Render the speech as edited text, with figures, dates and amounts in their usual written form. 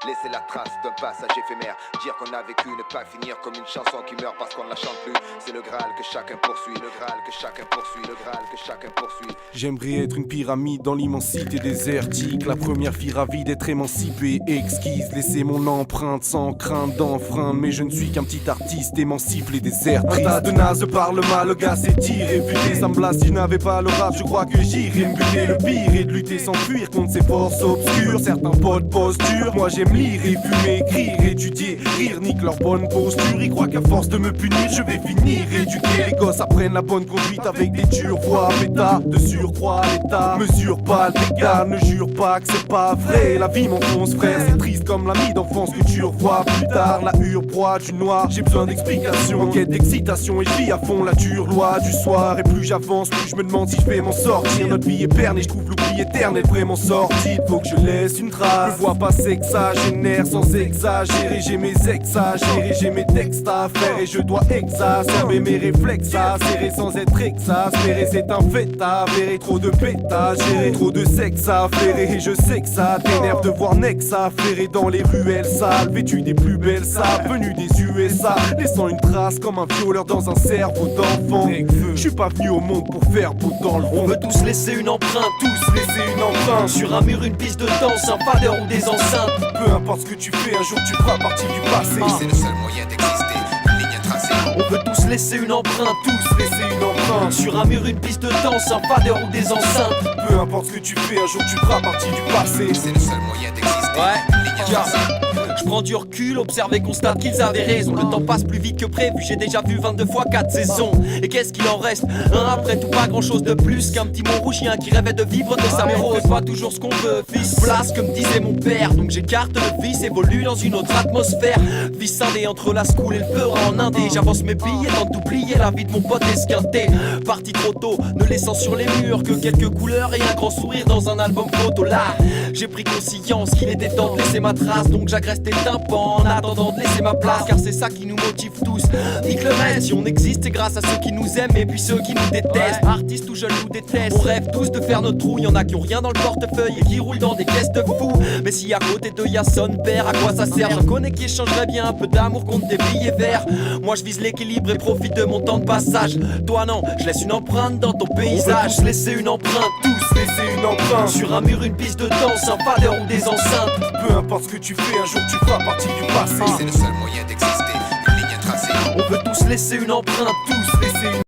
laisser la trace d'un passage éphémère. Dire qu'on a vécu, ne pas finir comme une chanson qui meurt parce qu'on ne la chante plus. C'est le Graal que chacun poursuit, le Graal que chacun poursuit, le Graal que chacun poursuit. J'aimerais être une pyramide dans l'immensité désertique. La première fille ravie d'être émancipée, exquise. Laisser mon empreinte sans crainte d'enfreindre. Mais je ne suis qu'un petit artiste émancipe les déserts tristes. Un tas de nazes parle mal, le gars c'est tiré. Buté, ça me blasse, si je n'avais pas le rap, je crois que j'irais me buter. Le pire est de lutter sans fuir contre ces forces obscures. Certains potes posture, moi j'aime lire et fumer, écrire, étudier, rire, nique leur bonne posture. Ils croient qu'à force de me punir, je vais finir éduqué. Les gosses apprennent la bonne conduite avec des dures voix bêta. De surcroît l'état, mesure pas le dégât. Ne jure pas que c'est pas vrai, la vie m'enfonce frère. C'est triste comme l'ami d'enfance que tu revois plus tard. La hure proie du noir, j'ai besoin d'explications. En quête d'excitation et je vis à fond la dure loi du soir. Et plus j'avance, plus je me demande si je vais m'en sortir. Notre vie est perne et je trouve l'oubli éternel vraiment sorti. Faut que je laisse une trace, je vois pas sexagénaire sans exagérer. J'ai mes exagérés, j'ai mes textes à faire. Et je dois exacerber mes réflexes à serrer sans être exaspéré. C'est un fait avéré, trop de pétage géré, trop de sexe à flairer. Et je sais que ça t'énerve de voir Nex afflairer dans les ruelles sales, vêtu des plus belles salles, venu des USA, laissant une trace comme un violeur dans un cerveau d'enfant. Je suis pas venu au monde pour faire beau dans le rond. On veut tous laisser une empreinte, tous laisser une empreinte. Sur un mur, une piste de danse, un fadeur ou des enceintes. Peu importe ce que tu fais, un jour tu feras partie du passé. C'est le seul moyen d'exister, une ligne tracée. On veut tous laisser une empreinte, tous Laisser une empreinte. sur un mur, une piste de danse, un fadeur ou des enceintes. Peu importe ce que tu fais, un jour tu feras partie du passé. C'est le seul moyen d'exister, une ligne tracée. Je prends du recul, observe et constate qu'ils avaient raison. Le temps passe plus vite que prévu, j'ai déjà vu 22 fois 4 saisons. Et qu'est-ce qu'il en reste? Après tout, pas grand chose de plus qu'un petit Montrouchien qui rêvait de vivre de sa mère. C'est pas toujours ce qu'on veut, fils. Place comme disait mon père. Donc j'écarte le vice, évolue dans une autre atmosphère. Vie scindée entre la school et le peur en indé. J'avance mes billets, tente d'oublier la vie de mon pote esquinté. Parti trop tôt, ne laissant sur les murs que quelques couleurs et un grand sourire dans un album photo. Là, j'ai pris conscience qu'il était temps de laisser ma trace. Donc j'agresse tes tympans en attendant de laisser ma place. Car c'est ça qui nous motive tous. Nique le reste, si on existe, c'est grâce à ceux qui nous aiment et puis ceux qui nous détestent. Artistes ou jeunes nous détestent. On rêve tous de faire notre trou. Y'en a qui ont rien dans le portefeuille et qui roulent dans des caisses de fous. Mais si à côté d'eux y'a son père, à quoi ça sert? J'en connais qui échangeraient bien un peu d'amour contre des billets verts. Moi je vise l'équilibre et profite de mon temps de passage. Toi non, je laisse une empreinte dans ton paysage. On veut tous laisser une empreinte, tous Laisser une empreinte. sur un mur, une piste de danse, un fadeur ou des enceintes. Peu importe ce que tu fais, un jour tu feras partie du passé. C'est le seul moyen d'exister, une ligne tracée. On veut tous laisser une empreinte, tous Laisser une